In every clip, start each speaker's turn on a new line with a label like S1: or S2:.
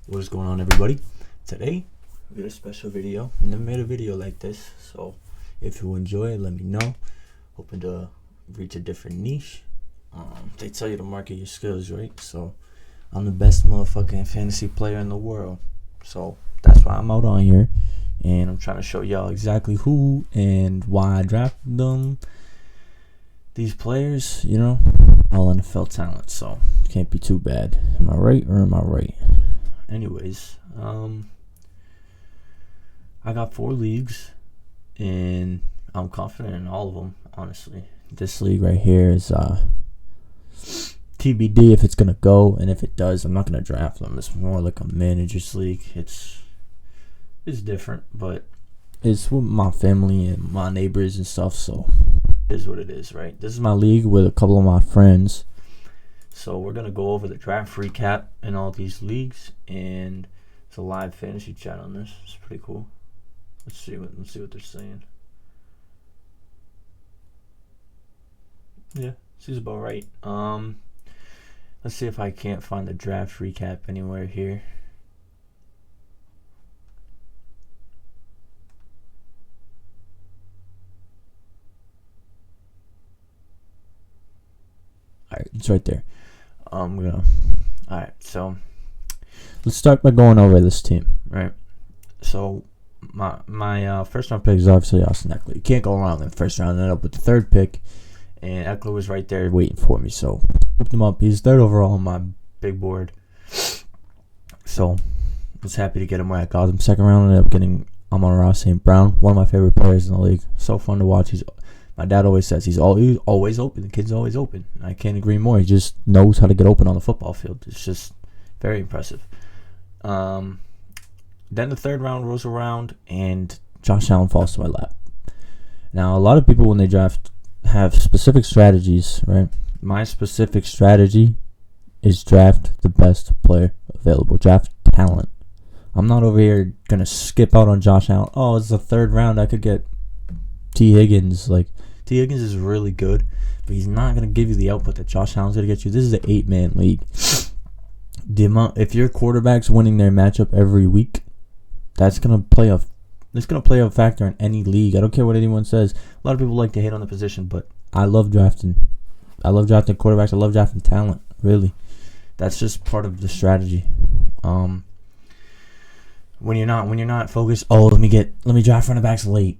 S1: What is going on, everybody? Today we got a special video. Never made a video like this, so if you enjoy it, let me know. Hoping to reach a different niche. They tell you to market your skills, right? So I'm the best motherfucking fantasy player in the world, so that's why I'm out on here, and I'm trying to show y'all exactly who and why I drafted them. These players, all NFL talent, so can't be too bad. Am I right or am I right? Anyways, I got 4 leagues, and I'm confident in all of them, honestly. This league right here is TBD if it's going to go, and if it does, I'm not going to draft them. It's more like a manager's league. It's different, but it's with my family and my neighbors and stuff, so it is what it is, right? This is my league with a couple of my friends. So we're going to go over the draft recap in all these leagues, and it's a live fantasy chat on this. It's pretty cool. Let's see what they're saying. Yeah, seems about right. Let's see if I can't find the draft recap anywhere here. Alright, it's right there. Alright, so let's start by going over this team, right? So my first round pick is obviously Austin Ekeler. You can't go wrong in the first round. I ended up with the 3rd pick, and Ekeler was right there waiting for me. So scooped him up. He's 3rd overall on my big board. So I was happy to get him where I got him. 2nd round, I ended up getting Amon-Ra St. Brown, one of my favorite players in the league. So fun to watch. My dad always says he's always open. The kid's always open. I can't agree more. He just knows how to get open on the football field. It's just very impressive. Then the 3rd round rolls around, and Josh Allen falls to my lap. Now, a lot of people, when they draft, have specific strategies, right? My specific strategy is draft the best player available. Draft talent. I'm not over here going to skip out on Josh Allen. Oh, it's the 3rd round. I could get T. Higgins. T. Higgins is really good, but he's not going to give you the output that Josh Allen's going to get you. This is an 8-man league. If your quarterback's winning their matchup every week, that's going to play a factor in any league. I don't care what anyone says. A lot of people like to hate on the position, but I love drafting. I love drafting quarterbacks. I love drafting talent. Really, that's just part of the strategy. When you're not focused. Oh, let me draft running backs late.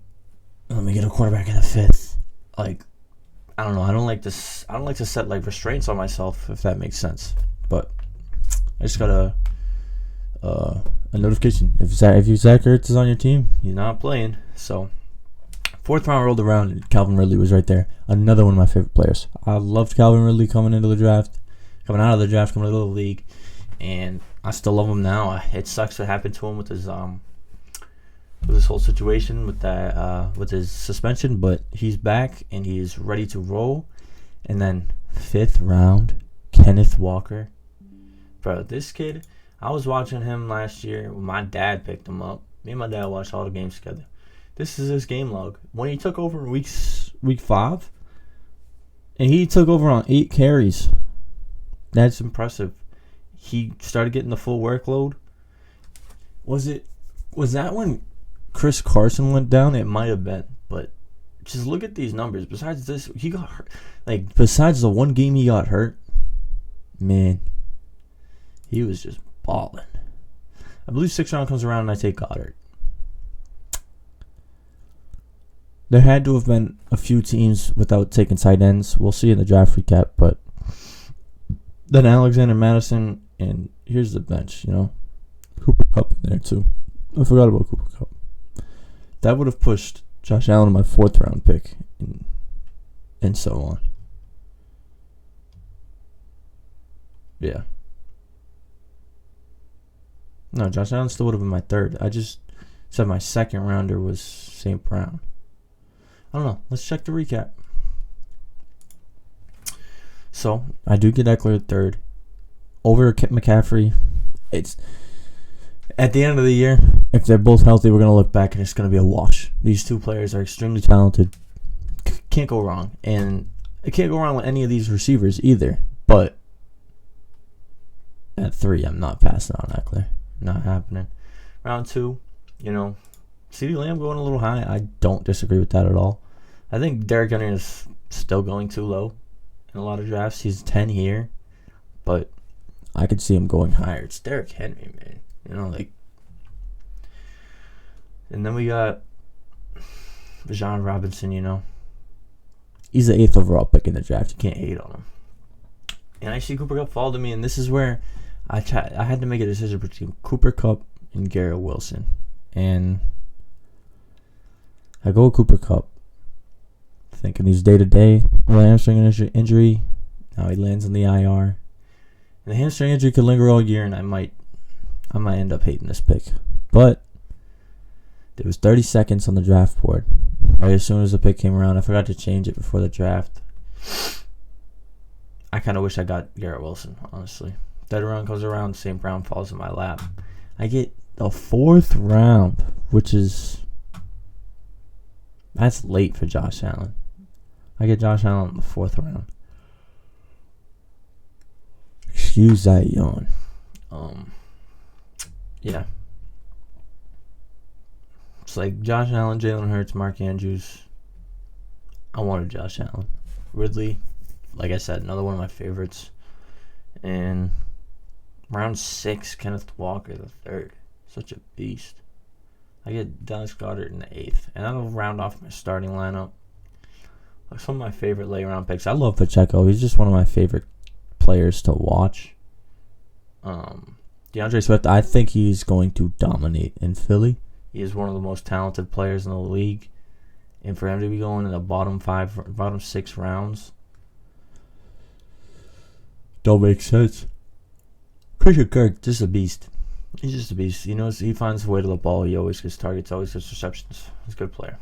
S1: Let me get a quarterback in the 5th. I don't know. I don't like to set restraints on myself, if that makes sense. But I just got a notification. If Zach Ertz is on your team, you're not playing. So 4th round rolled around, and Calvin Ridley was right there. Another one of my favorite players. I loved Calvin Ridley coming out of the draft, coming into the league, and I still love him now. It sucks what happened to him with his whole situation with that with his suspension, but he's back and he's ready to roll. And then 5th round, Kenneth Walker. Bro, this kid, I was watching him last year when my dad picked him up. Me and my dad watched all the games together. This is his game log. When he took over in week 5, and he took over on 8 carries. That's impressive. He started getting the full workload. Was that when Chris Carson went down? It might have been, but just look at these numbers. Besides this, he got hurt. Besides the one game he got hurt, man, he was just balling. I believe 6th round comes around and I take Goddard. There had to have been a few teams without taking tight ends. We'll see in the draft recap, but then Alexander Madison, and here's the bench, Cooper Kupp in there too. I forgot about Cooper Kupp. That would have pushed Josh Allen to my 4th round pick, and so on. Yeah. No, Josh Allen still would have been my 3rd. I just said my 2nd rounder was St. Brown. I don't know. Let's check the recap. So, I do get Ekeler 3rd. Over McCaffrey. It's at the end of the year, if they're both healthy, we're going to look back and it's going to be a wash. These 2 players are extremely talented. Can't go wrong. And it can't go wrong with any of these receivers either. But at 3, I'm not passing on Ekeler. Not happening. Round 2, CeeDee Lamb going a little high. I don't disagree with that at all. I think Derrick Henry is still going too low in a lot of drafts. He's 10 here, but I could see him going higher. It's Derrick Henry, man. And then we got Bijan Robinson, He's the 8th overall pick in the draft. You can't hate on him. And I see Cooper Kupp fall to me, and this is where I had to make a decision between Cooper Kupp and Garrett Wilson. And I go with Cooper Kupp, thinking he's day-to-day with a hamstring injury. Now he lands in the IR. And the hamstring injury could linger all year, and I might end up hating this pick. But there was 30 seconds on the draft board. Right as soon as the pick came around, I forgot to change it before the draft. I kind of wish I got Garrett Wilson, honestly. Third round comes around, St. Brown falls in my lap. I get the 4th round, that's late for Josh Allen. I get Josh Allen in the 4th round. Excuse that yawn. Yeah. It's like Josh Allen, Jalen Hurts, Mark Andrews. I wanted Josh Allen. Ridley, like I said, another one of my favorites. And round 6, Kenneth Walker, the 3rd. Such a beast. I get Dallas Goedert in the 8th. And that'll round off my starting lineup. Like some of my favorite late round picks. I love Pacheco. He's just one of my favorite players to watch. DeAndre Swift, I think he's going to dominate in Philly. He is one of the most talented players in the league. And for him to be going in the bottom 6 rounds don't make sense. Christian Kirk, just a beast. He's just a beast. He finds the way to the ball. He always gets targets, always gets receptions. He's a good player.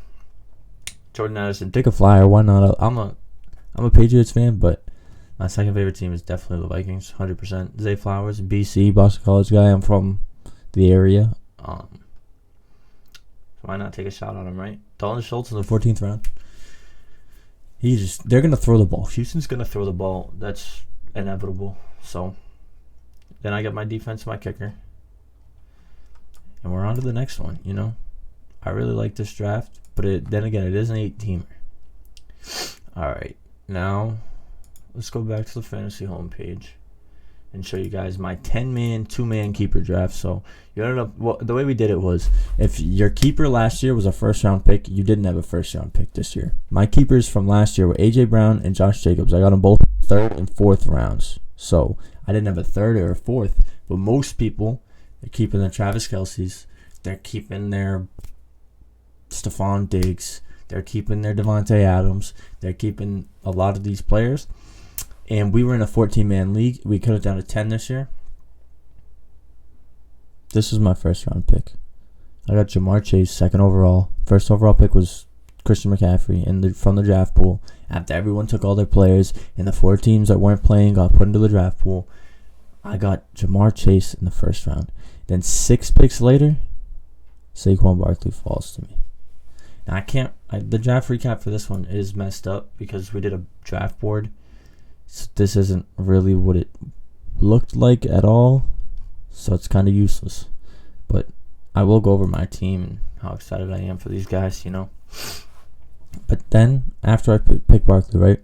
S1: Jordan Addison, take a flyer. Why not? I'm a Patriots fan, but my second favorite team is definitely the Vikings, 100%. Zay Flowers, BC, Boston College guy. I'm from the area. So why not take a shot on him, right? Dalton Schultz in the 14th round. They're going to throw the ball. Houston's going to throw the ball. That's inevitable. So then I got my defense, my kicker. And we're on to the next one, I really like this draft, but then again, it is an 8-teamer. All right, now let's go back to the fantasy homepage and show you guys my 10-man, 2-man keeper draft. So you ended up, the way we did it was, if your keeper last year was a first-round pick, you didn't have a first-round pick this year. My keepers from last year were A.J. Brown and Josh Jacobs. I got them both 3rd and 4th rounds. So I didn't have a 3rd or a 4th, but most people, they're keeping their Travis Kelce's, they're keeping their Stephon Diggs, they're keeping their Devontae Adams, they're keeping a lot of these players. And we were in a 14-man league. We cut it down to 10 this year. This was my first-round pick. I got Jamar Chase, 2nd overall. First overall pick was Christian McCaffrey from the draft pool. After everyone took all their players and the 4 teams that weren't playing got put into the draft pool, I got Jamar Chase in the 1st round. Then 6 picks later, Saquon Barkley falls to me. Now the draft recap for this one is messed up because we did a draft board. So this isn't really what it looked like at all. So it's kind of useless. But I will go over my team and how excited I am for these guys, But then, after I pick Barkley, right,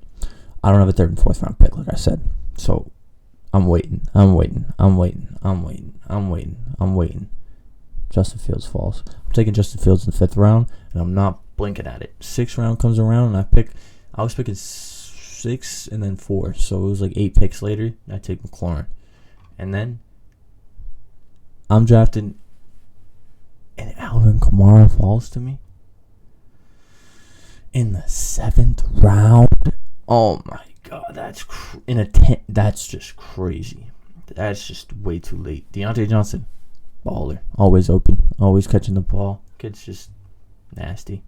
S1: I don't have a 3rd and 4th round pick, like I said. So I'm waiting. Justin Fields falls. I'm taking Justin Fields in the 5th round, and I'm not blinking at it. 6th round comes around, and I was picking 6 and then 4. So it was like 8 picks later, and I take McLaurin. And then I'm drafting, and Alvin Kamara falls to me in the 7th round. Oh my God, that's that's just crazy. That's just way too late. Deontay Johnson, baller, always open, always catching the ball. Kid's just nasty.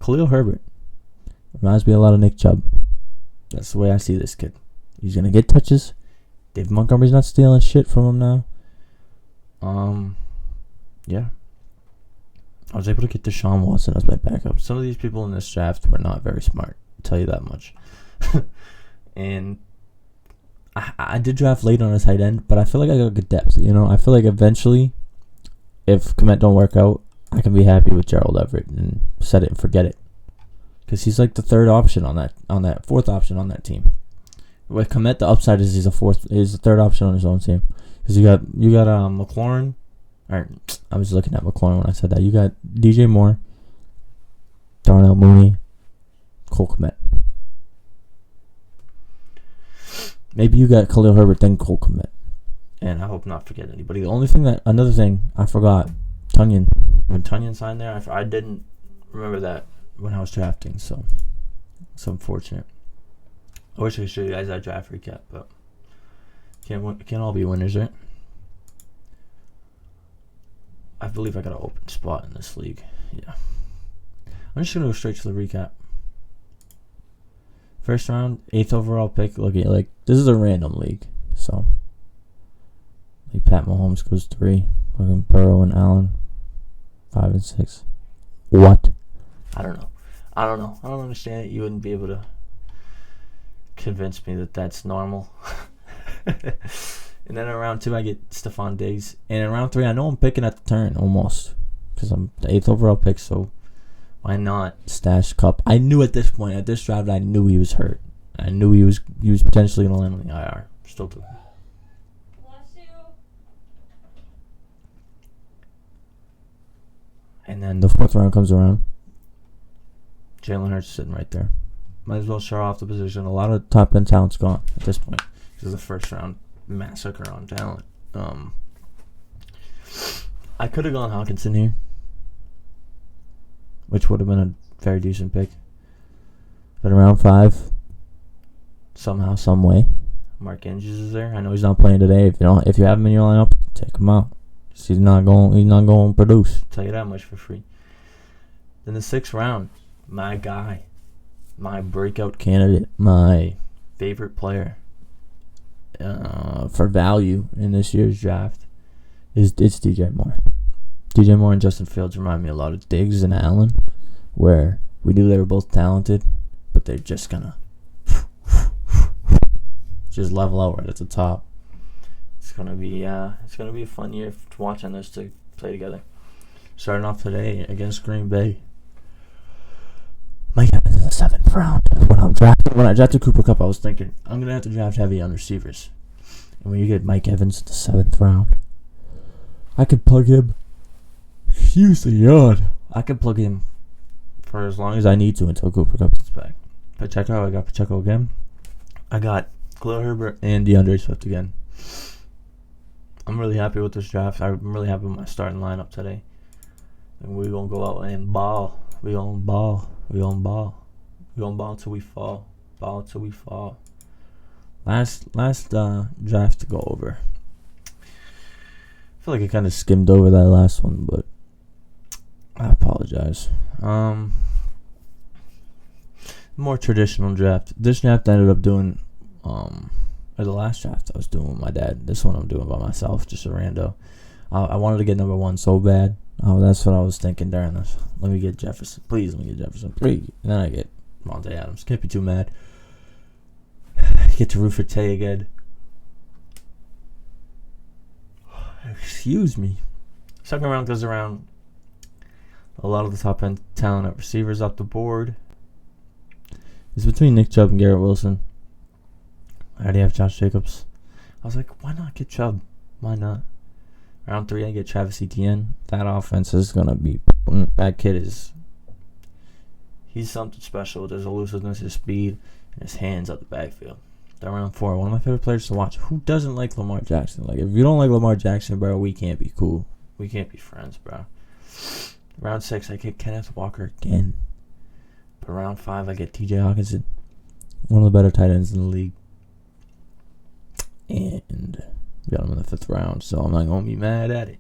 S1: Khalil Herbert reminds me a lot of Nick Chubb. That's the way I see this kid. He's gonna get touches. David Montgomery's not stealing shit from him now. Yeah. I was able to get Deshaun Watson as my backup. Some of these people in this draft were not very smart, I'll tell you that much. And I did draft late on a tight end, but I feel like I got good depth. I feel like eventually, if Kmet don't work out, I can be happy with Gerald Everett and set it and forget it, because he's like the third option on that fourth option on that team. With Kmet, the upside is he's the third option on his own team, because you got McLaurin. Or I was looking at McLaurin when I said that. You got DJ Moore, Darnell Mooney, Cole Kmet. Maybe you got Khalil Herbert, then Cole Kmet. And I hope not forget anybody. Another thing I forgot, Tunyon. When Tunyon signed there, I didn't remember that when I was drafting, so it's unfortunate. I wish I could show you guys that draft recap, but can't all be winners, right? I believe I got an open spot in this league. Yeah. I'm just going to go straight to the recap. First round, 8th overall pick. This is a random league. So, Pat Mahomes goes 3. Fucking Burrow and Allen, 5 and 6. What? I don't know. I don't understand it. You wouldn't be able to convince me that that's normal. And then in round 2, I get Stephon Diggs. And in round 3, I know I'm picking at the turn almost, because I'm the 8th overall pick, so why not stash Kupp? I knew at this point, at this draft, I knew he was hurt. I knew he was potentially going to land on the IR. Still do. And then the 4th round comes around. Jalen Hurts sitting right there. Might as well show off the position. A lot of top end talent's gone at this point. This is the first round massacre on talent. I could have gone Hawkinson here, which would have been a very decent pick. But around 5, somehow, some way, Mark Andrews is there. I know he's not playing today. If you have him in your lineup, take him out. He's not going to produce. I'll tell you that much for free. Then the 6th round, my guy, my breakout candidate, my favorite player for value in this year's draft it's DJ Moore. DJ Moore and Justin Fields remind me a lot of Diggs and Allen, where we knew they were both talented, but they're just gonna just level out right at the top. It's gonna be a fun year watching those two play together. Starting off today against Green Bay. Mike Evans in the 7th round. When I drafted Cooper Kupp, I was thinking I'm gonna have to draft heavy on receivers. And when you get Mike Evans in the 7th round, I could plug him. Excuse the yawn. I could plug him for as long as I need to until Cooper Kupp is back. Pacheco, I got Pacheco again. I got Khalil Herbert and DeAndre Swift again. I'm really happy with this draft. I'm really happy with my starting lineup today. And we're going to go out and ball. We're going to ball. We're going to ball. We're going to ball until we fall. Ball until we fall. Last draft to go over. I feel like I kind of skimmed over that last one, but I apologize. More traditional draft. This draft I ended up doing, or the last draft I was doing with my dad. This one I'm doing by myself, just a rando. I wanted to get number 1 so bad. That's what I was thinking during this. Let me get Jefferson. Please, let me get Jefferson. Please. And then I get Monte Adams. Can't be too mad. Get to root for Tay again. Excuse me. Second round goes around. A lot of the top end talent at receivers off the board. It's between Nick Chubb and Garrett Wilson. I already have Josh Jacobs. I was like, why not get Chubb? Why not? Round 3, I get Travis Etienne. That offense is going to be... That kid is... He's something special with his elusiveness, his speed, and his hands out the backfield. Then round 4, one of my favorite players to watch. Who doesn't like Lamar Jackson? Like, if you don't like Lamar Jackson, bro, we can't be cool. We can't be friends, bro. Round 6, I get Kenneth Walker again. But round 5, I get TJ Hawkinson. One of the better tight ends in the league. And we got him in the 5th round, so I'm not going to be mad at it.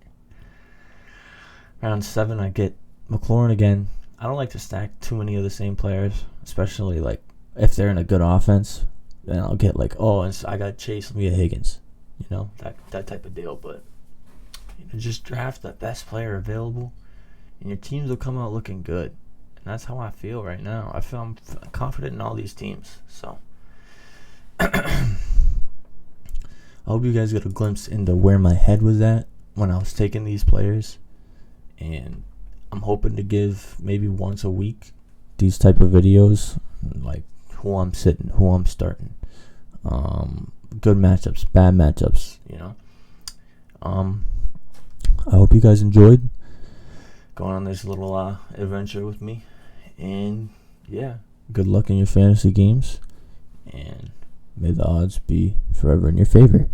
S1: Round 7, I get McLaurin again. I don't like to stack too many of the same players, especially like if they're in a good offense. Then I'll get like, and I got Chase, let me get Higgins. You know, that type of deal. But just draft the best player available, and your teams will come out looking good. And that's how I feel right now. I feel I'm confident in all these teams. So I hope you guys get a glimpse into where my head was at when I was taking these players. And I'm hoping to give maybe once a week these type of videos, like who I'm sitting, who I'm starting, good matchups, bad matchups, I hope you guys enjoyed going on this little adventure with me. And yeah, good luck in your fantasy games, and may the odds be forever in your favor.